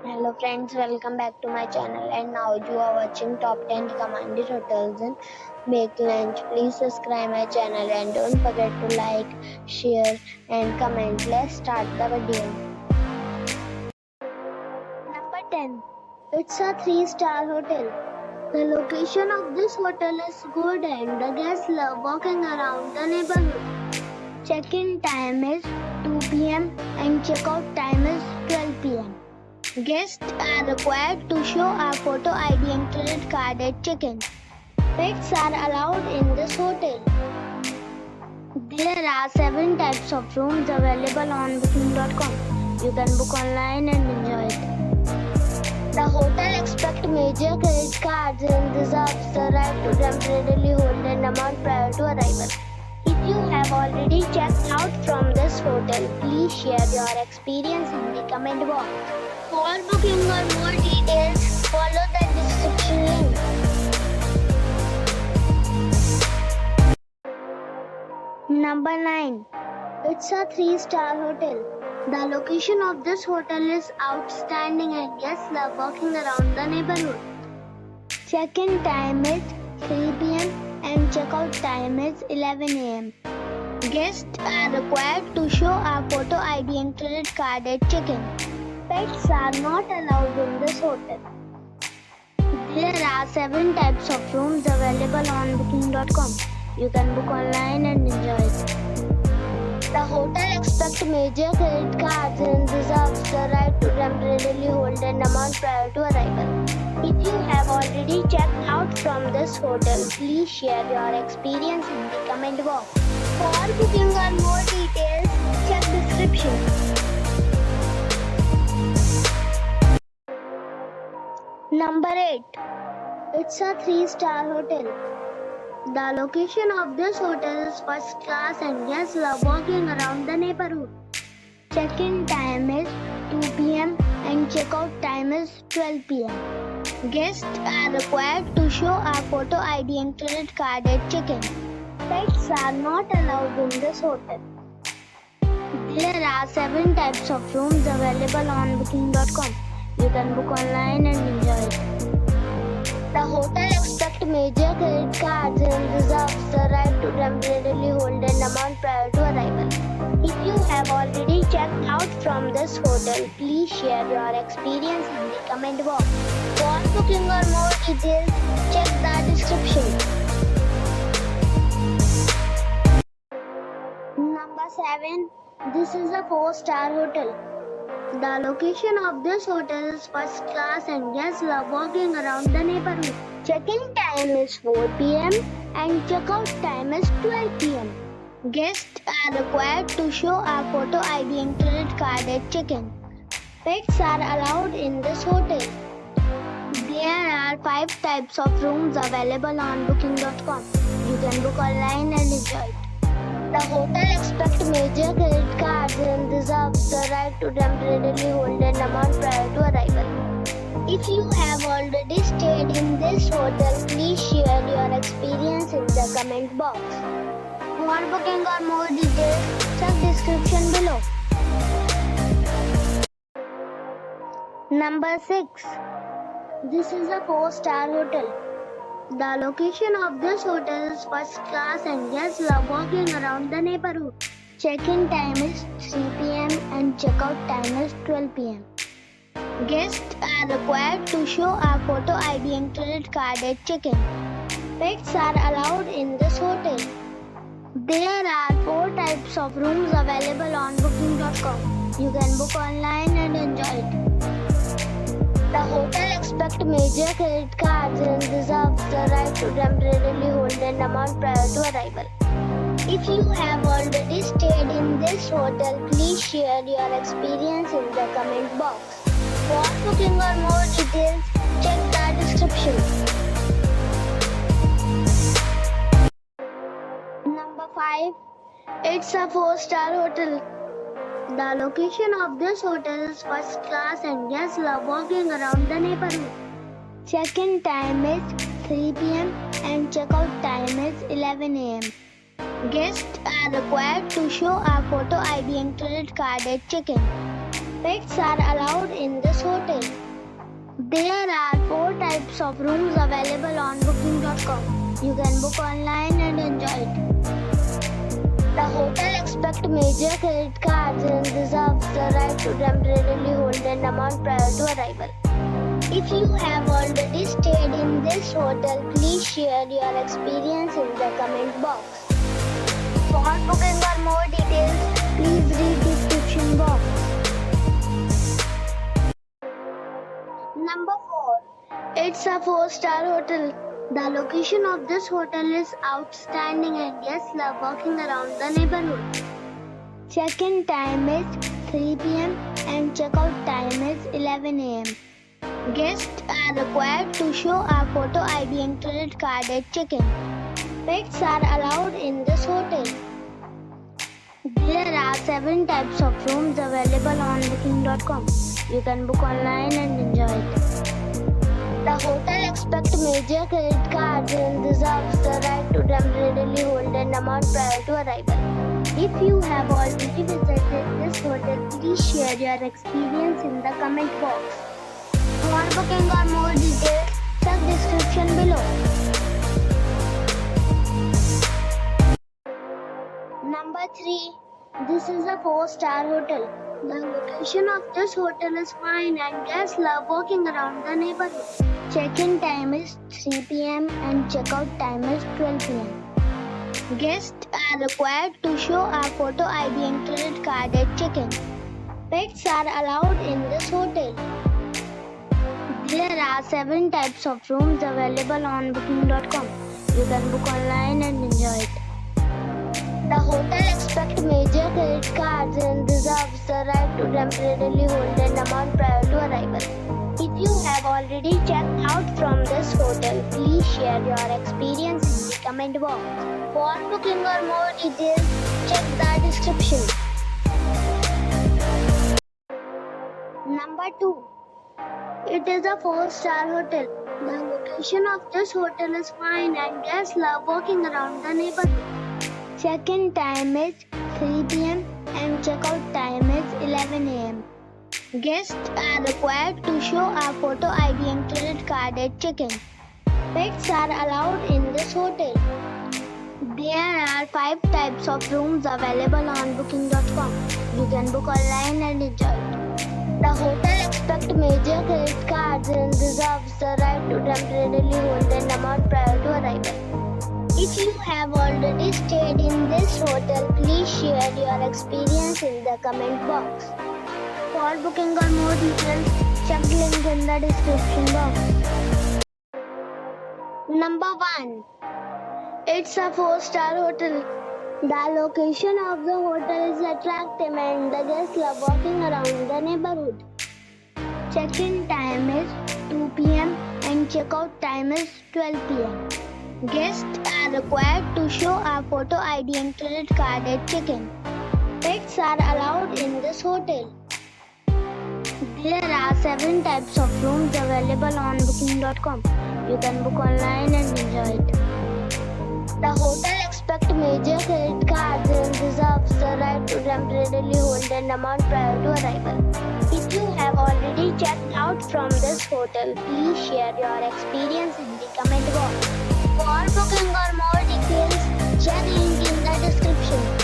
Hello friends, welcome back to my channel, and now you are watching top 10 recommended hotels in Blekinge. Please subscribe my channel and don't forget to like, share and comment. Let's start the video. Number 10. It's a 3-star hotel. The location of this hotel is good and the guests love walking around the neighborhood. Check-in time is 2 p.m. and check-out time is 12 p.m. Guests are required to show a photo ID and credit card at check-in. Pets are allowed in this hotel. There are 7 types of rooms available on booking.com. You can book online and enjoy it. The hotel expects major credit cards and reserves the right to temporarily hold an amount prior to arrival. If you have already checked out from this hotel, please share your experience in the comment box. For booking or more details, follow the description link. Number 9. It's a 3-star hotel. The location of this hotel is outstanding and guests love walking around the neighborhood. Check-in time is 3 p.m. and check-out time is 11 a.m. Guests are required to show a photo ID and credit card at check-in. Pets are not allowed in this hotel. There are 7 types of rooms available on booking.com. You can book online and enjoy it. The hotel expects major credit cards and reserves the right to temporarily hold an amount prior to arrival. If you have already checked out from this hotel, please share your experience in the comment box. For booking or more details, check description. Number 8. It's a 3-star hotel. The location of this hotel is first class and guests love walking around the neighborhood. Check-in time is 2 p.m. and check-out time is 12 p.m. Guests are required to show a photo ID and credit card at check-in. Pets are not allowed in this hotel. There are 7 types of rooms available on booking.com. You can book online and enjoy it. The hotel expects major credit cards and reserves the right to temporarily hold an amount prior to arrival. If you have already checked out from this hotel, please share your experience in the comment box. For booking or more details, check the description. Number 7. This is a 4-star hotel. The location of this hotel is first class and guests love walking around the neighborhood. Check-in time is 4 p.m. and check-out time is 12 p.m. Guests are required to show a photo ID and credit card at check-in. Pets are allowed in this hotel. There are 5 types of rooms available on booking.com. You can book online and enjoy it. The hotel expects major credit cards and reserves the right to temporarily hold an amount prior to arrival. If you have already stayed in this hotel, please share your experience in the comment box. For booking or more details, check description below. Number 6. This is a 4-star hotel. The location of this hotel is first class and guests love walking around the neighborhood. Check-in time is 3 p.m. and check-out time is 12 p.m. Guests are required to show a photo ID and credit card at check-in. Pets are allowed in this hotel. There are 4 types of rooms available on booking.com. You can book online and enjoy it. The hotel expects major credit cards and reserves the right to temporarily hold an amount prior to arrival. If you have already stayed in this hotel, please share your experience in the comment box. For booking or more details, check the description. Number 5. It's a 4-star hotel. The location of this hotel is first class and guests love walking around the neighborhood. Check-in time is 3 p.m. and check-out time is 11 a.m. Guests are required to show a photo ID and credit card at check-in. Pets are allowed in this hotel. There are 4 types of rooms available on booking.com. You can book online and enjoy it. The hotel expects major credit cards and reserves the right to temporarily hold an amount prior to arrival. If you have already stayed in this hotel, please share your experience in the comment box. For booking or more details, please read description box. Number 4. It's a 4-star hotel. The location of this hotel is outstanding and guests love walking around the neighborhood. Check-in time is 3 p.m. and check-out time is 11 a.m. Guests are required to show a photo ID and credit card at check-in. Pets are allowed in this hotel. There are 7 types of rooms available on booking.com. You can book online and enjoy it. The hotel expects major credit cards and reserves the right to temporarily hold an amount prior to arrival. If you have already visited this hotel, please share your experience in the comment box. For booking or more details, check description below. Number 3. This is a 4-star hotel. The location of this hotel is fine and guests love walking around the neighborhood. Check-in time is 3 p.m. and check-out time is 12 p.m. Guests are required to show a photo ID and credit card at check-in. Pets are allowed in this hotel. There are 7 types of rooms available on booking.com. You can book online and enjoy it. The hotel expects major credit cards and reserves the right to temporarily hold an amount prior to arrival. If you have already checked out from this hotel, please share your experience in the comment box. For booking or more details, check the description. Number 2. It is a 4-star hotel. The location of this hotel is fine and guests love walking around the neighborhood. Check-in time is 3 p.m. and check-out time is 11 a.m. Guests are required to show a photo ID and credit card at check-in. Pets are allowed in this hotel. There are 5 types of rooms available on booking.com. You can book online and enjoy it. The hotel expects major credit cards and reserves the right to temporarily hold an amount prior to arrival. If you have already stayed in this hotel, please share your experience in the comment box. For booking or more details, check link in the description box. Number 1. It's a 4-star hotel. The location of the hotel is attractive and the guests love walking around the neighborhood. Check-in time is 2 p.m. and check-out time is 12 p.m. Guests are required to show a photo ID and credit card at check-in. Pets are allowed in this hotel. There are 7 types of rooms available on booking.com. You can book online and enjoy it. The hotel expects major credit cards and reserves the right to temporarily hold an amount prior to arrival. If you have already checked out from this hotel, please share your experience in the comment box. For booking or more details, check link in the description.